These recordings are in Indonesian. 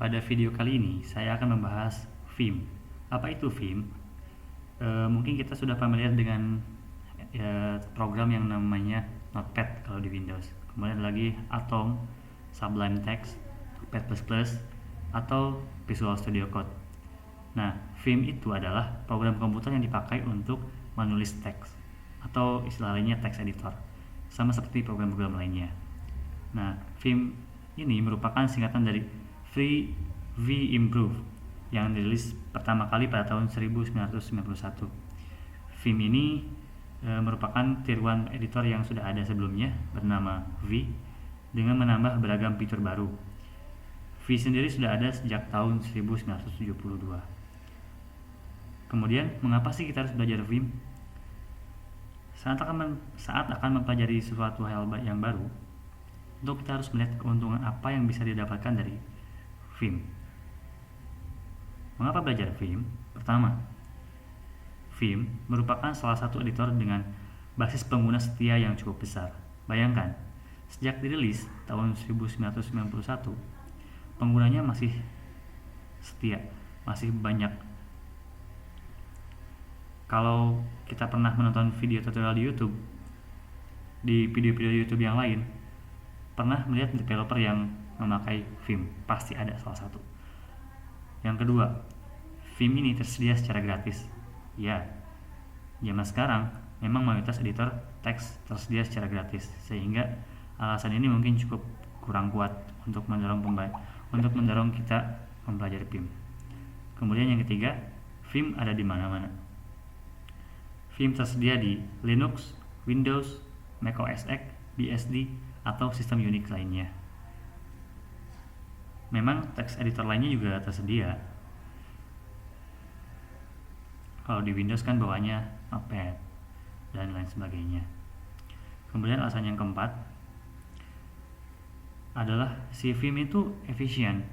Pada video kali ini saya akan membahas Vim. Apa itu Vim? Mungkin kita sudah familiar dengan program yang namanya Notepad kalau di Windows. Kemudian ada lagi Atom, Sublime Text, Notepad++, atau Visual Studio Code. Nah, Vim itu adalah program komputer yang dipakai untuk menulis teks atau istilah lainnya text editor, sama seperti program-program lainnya. Nah, Vim ini merupakan singkatan dari Free vImprove yang dirilis pertama kali pada tahun 1991. Vim ini merupakan tiruan editor yang sudah ada sebelumnya bernama V dengan menambah beragam fitur baru. V sendiri sudah ada sejak tahun 1972. Kemudian, mengapa sih kita harus belajar Vim? Saat akan mempelajari sesuatu hal yang baru, untuk kita harus melihat keuntungan apa yang bisa didapatkan dari Vim. Mengapa belajar Vim? Pertama, Vim merupakan salah satu editor dengan basis pengguna setia yang cukup besar. Bayangkan, sejak dirilis tahun 1991, penggunanya masih setia, masih banyak. Kalau kita pernah menonton video tutorial di YouTube, di video-video YouTube yang lain, pernah melihat developer yang memakai Vim, pasti ada salah satu. Yang kedua, Vim ini tersedia secara gratis. Ya, zaman sekarang memang mayoritas editor teks tersedia secara gratis, sehingga alasan ini mungkin cukup kurang kuat untuk mendorong kita mempelajari Vim. Kemudian yang ketiga, Vim ada di mana-mana. Vim tersedia di Linux, Windows, Mac OS X, BSD, atau sistem Unix lainnya. Memang text editor lainnya juga tersedia. Kalau di Windows kan bawaannya Notepad dan lain sebagainya. Kemudian alasan yang keempat adalah si Vim itu efisien.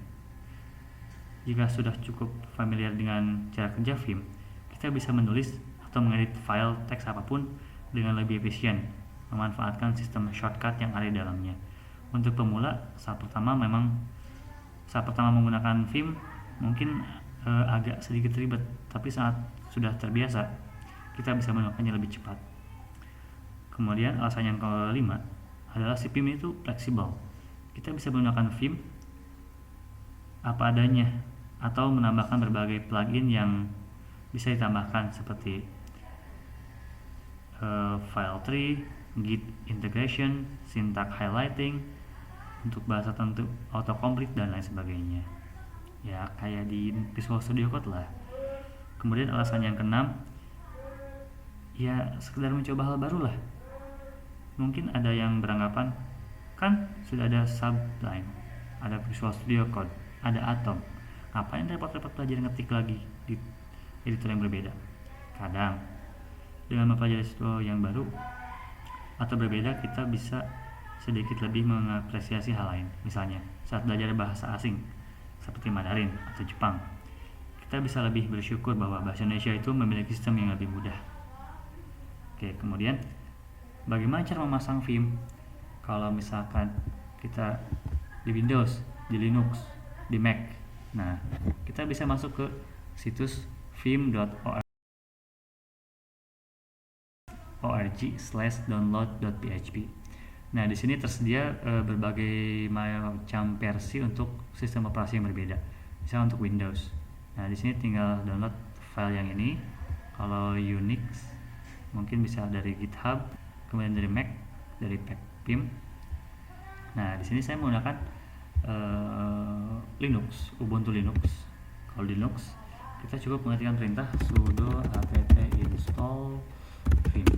Jika sudah cukup familiar dengan cara kerja Vim, kita bisa menulis atau mengedit file teks apapun dengan lebih efisien, memanfaatkan sistem shortcut yang ada di dalamnya. Untuk pemula, saat pertama menggunakan Vim mungkin agak sedikit ribet, tapi saat sudah terbiasa, kita bisa menggunakannya lebih cepat. Kemudian alasan yang kelima adalah si Vim itu fleksibel. Kita bisa menggunakan Vim apa adanya atau menambahkan berbagai plugin yang bisa ditambahkan seperti file tree, git integration, syntax highlighting, untuk bahasa tentu autocomplete dan lain sebagainya. Ya, kayak di Visual Studio Code lah. Kemudian alasan yang keenam, ya sekedar mencoba hal baru lah. Mungkin ada yang beranggapan, kan sudah ada Sublime, ada Visual Studio Code, ada Atom, ngapain repot-repot belajar ngetik lagi di editor yang berbeda? Kadang dengan mempelajari sesuatu yang baru atau berbeda, kita bisa sedikit lebih mengapresiasi hal lain. Misalnya, saat belajar bahasa asing seperti Mandarin atau Jepang, kita bisa lebih bersyukur bahwa bahasa Indonesia itu memiliki sistem yang lebih mudah. Oke, kemudian bagaimana cara memasang Vim? Kalau misalkan kita di Windows, di Linux, di Mac, nah kita bisa masuk ke situs vim.org/download.php. Nah, di sini tersedia berbagai macam versi untuk sistem operasi yang berbeda. Misalnya untuk Windows. Nah, di sini tinggal download file yang ini. Kalau Unix mungkin bisa dari GitHub, kemudian dari Mac, dari Vim. Nah, di sini saya menggunakan Linux, Ubuntu Linux. Kalau Linux, kita cukup mengetikkan perintah sudo apt install Vim.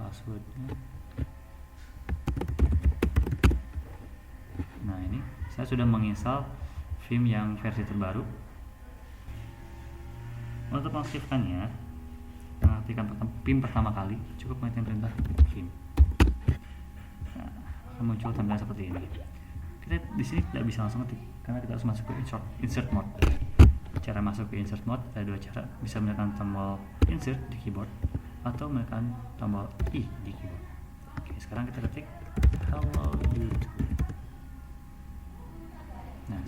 Passwordnya. Nah, ini saya sudah menginstal Vim yang versi terbaru. Untuk mengaktifkannya, mengaktifkan Vim pertama kali, cukup mengetikkan perintah Vim. Nah, akan muncul tampilan seperti ini. Kita di sini tidak bisa langsung ketik karena kita harus masuk ke insert mode. Cara masuk ke insert mode ada dua cara, bisa menekan tombol insert di keyboard atau menekan tombol I di keyboard. Oke, sekarang kita ketik hello YouTube. Nah,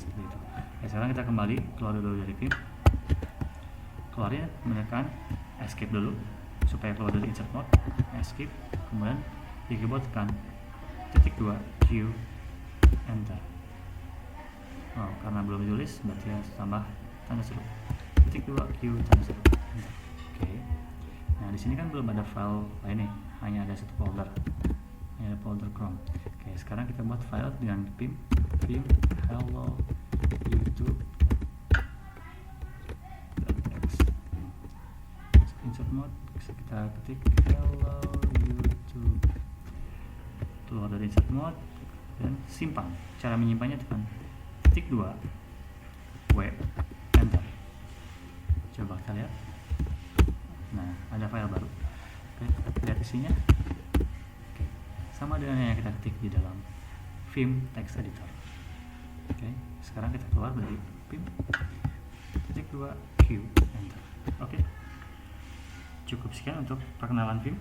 Sekarang kita kembali keluar dulu dari Vim. Keluarnya menekan escape dulu supaya keluar dari insert mode, escape, kemudian di keyboard tekan -2 Q, enter. Oh, karena belum ditulis berarti harus tambah tanda seru, -2 Q, tanda seru, enter. Oke. Nah di sini kan belum ada file lain nih, hanya ada satu folder, hanya ada folder Chrome. Oke, sekarang kita buat file dengan vim hello YouTube. Insert mode, kita ketik hello YouTube, keluar dari insert mode dan simpan. Cara menyimpannya tekan -2 W, enter. Coba kita lihat. Nah, ada file baru. Oke, kita lihat isinya. Oke, sama dengan yang kita ketik di dalam Vim Text Editor. Oke, sekarang kita keluar dari Vim, -2 Q, enter. Oke, cukup sekian untuk perkenalan Vim.